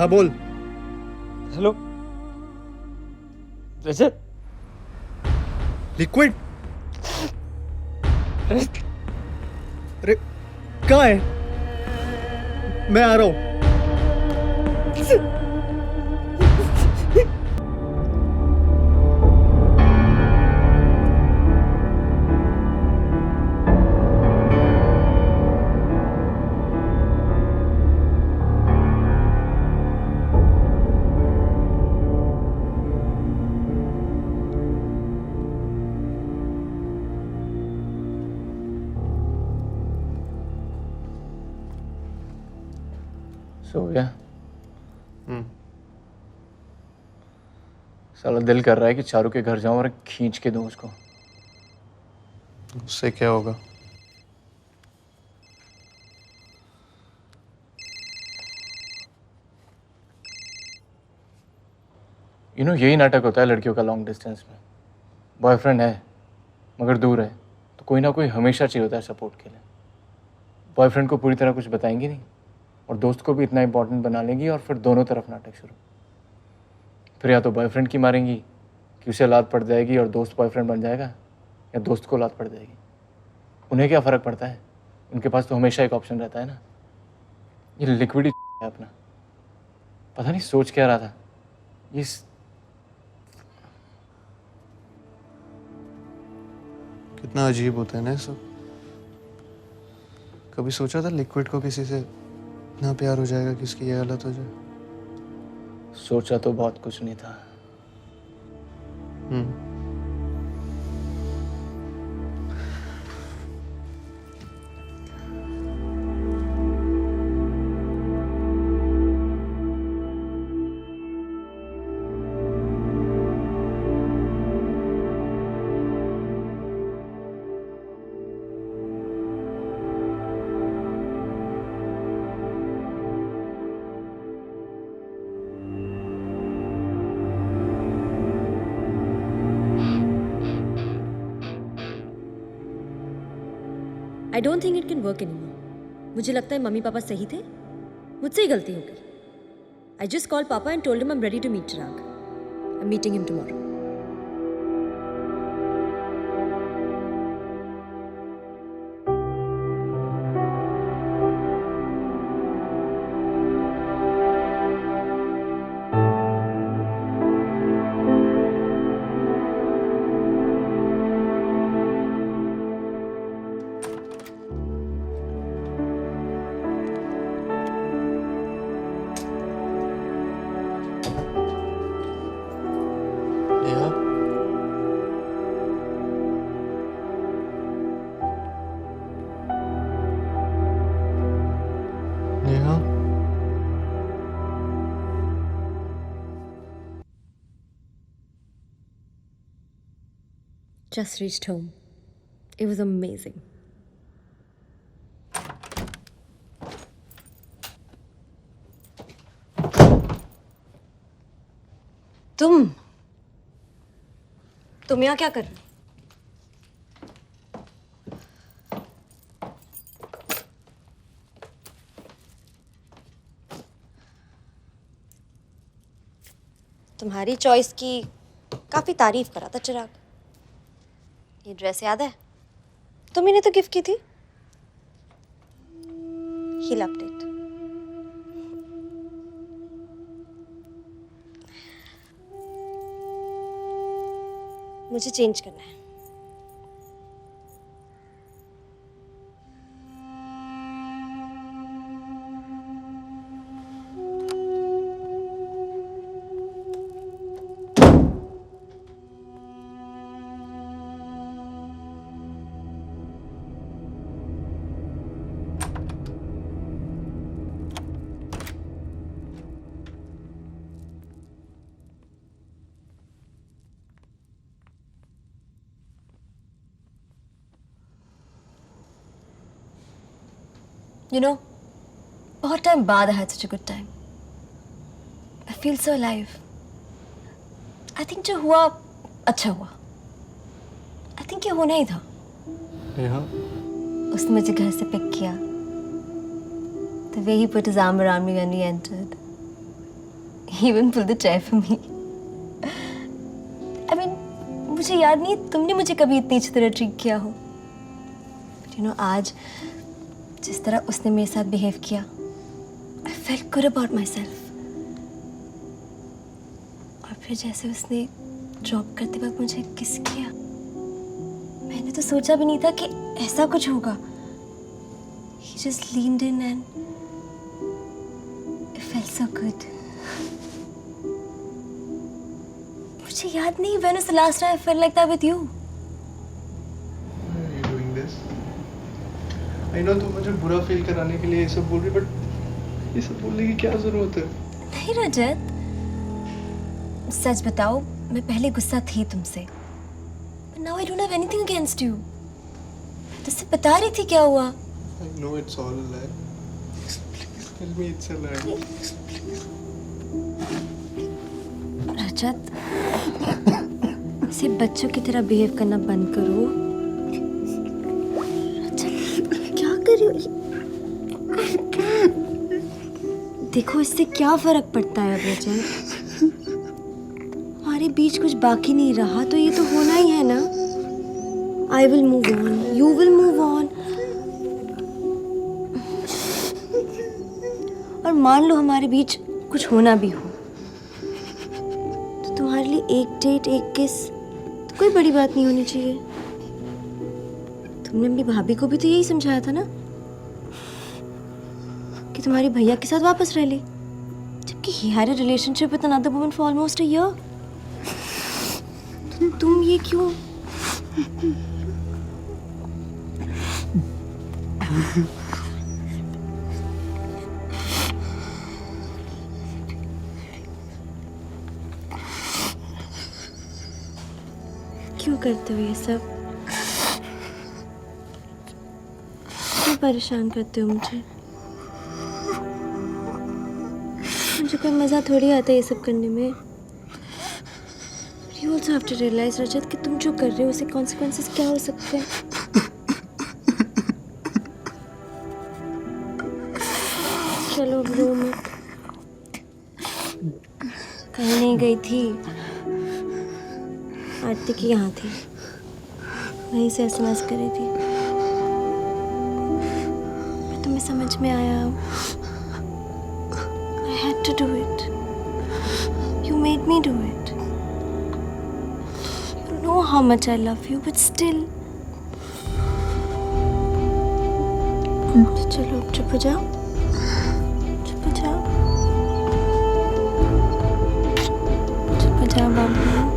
हाँ बोल। हेलो वैसे लिक्विड? अरे कहाँ है? मैं आ रहा हूँ। सो गया? साला दिल कर रहा है कि चारू के घर जाऊं और खींच के दूं उसको। उससे क्या होगा? यही नाटक होता है लड़कियों का लॉन्ग डिस्टेंस में। बॉयफ्रेंड है मगर दूर है तो कोई ना कोई हमेशा चाहिए होता है सपोर्ट के लिए। बॉयफ्रेंड को पूरी तरह कुछ बताएंगी नहीं और दोस्त को भी इतना इंपॉर्टेंट बना लेंगी और फिर दोनों तरफ नाटक शुरू। फिर या तो बॉयफ्रेंड की मारेंगी कि उसे लात पड़ जाएगी और दोस्त बॉयफ्रेंड बन जाएगा, या दोस्त को लात पड़ जाएगी। उन्हें क्या फ़र्क पड़ता है? उनके पास तो हमेशा एक ऑप्शन रहता है ना। ये लिक्विड ही है अपना। पता नहीं सोच क्या रहा था। ये कितना अजीब होता है ना ये सब। कभी सोचा था लिक्विड को किसी से इतना प्यार हो जाएगा कि उसकी ये हालत हो जाए? सोचा तो बहुत कुछ नहीं था। I don't think it can work anymore. मुझे लगता है मम्मी पापा सही थे, मुझसे ही गलती हो गई. I just called Papa and told him I'm ready to meet Chirag. I'm meeting him tomorrow. Neha, Neha, Just reached home. It was amazing. तुम यहाँ क्या कर रहे हो? तुम्हारी चॉइस की काफी तारीफ करा था चिराग. ये ड्रेस याद है? तुम इन्हें तो गिफ्ट की थी. He loved it. मुझे चेंज करना है. You know, बहुत टाइम बाद I had such a good time. I feel so alive. I think जो हुआ अच्छा हुआ. I think ये होना ही था. नेहा, उसने मुझे घर से पिक किया. The way he put his arm around me when we entered. He even pulled the chair for me. I mean, मुझे याद नहीं तुमने मुझे कभी इतनी अच्छी तरह ट्रीट किया हो. But you know, आज जिस तरह उसने मेरे साथ बिहेव किया, I felt good about myself. और फिर जैसे उसने ड्रॉप करते वक्त मुझे किस किया, मैंने तो सोचा भी नहीं था कि ऐसा कुछ होगा. He just leaned in and it felt so good. मुझे याद नहीं when was the last time I felt like that with you. Why are you doing this? I know तुम मुझे बुरा फील कराने के लिए ये सब बोल रही, बट ये सब बोलने की क्या जरूरत है? नहीं रजत, सच बताओ, मैं पहले गुस्सा थी तुमसे. But now I don't have anything against you. मैं तुझसे बता रही थी क्या हुआ. I know it's all a lie. Please tell me it's a lie. Please. रजत, इसे बच्चों की तरह बिहेव करना बंद करो. रजत, क्या कर रही हो? देखो इससे क्या फर्क पड़ता है अब रजत. हमारे बीच कुछ बाकी नहीं रहा तो ये तो होना ही है ना. I will move on. You will move on. और मान लो हमारे बीच कुछ होना भी हो, तो तुम्हारे लिए एक डेट एक किस तो कोई बड़ी बात नहीं होनी चाहिए. तुमने अपनी भाभी को भी तो यही समझाया था ना कि तुम्हारी भैया के साथ वापस रह ले, जबकि he had a relationship with another woman for almost a year. तुम ये क्यों? क्यों करते हो ये सब? क्यों परेशान करते हो मुझे? मुझे कोई मज़ा थोड़ी आता है ये सब करने में. You also have to realize, रजत, कि तुम जो कर रहे हो उससे consequences क्या हो सकते हैं. चलो रो मत. कहीं नहीं गई थी. आरती की यहाँ थी, वहीं से SMS कर रही थी. पर तुम्हें समझ में आया. I had to do it. You made me do it. You know how much I love you, but still. चलो अब चुप हो जाओ. चुप हो जाओ. चुप हो जाओ बाबू.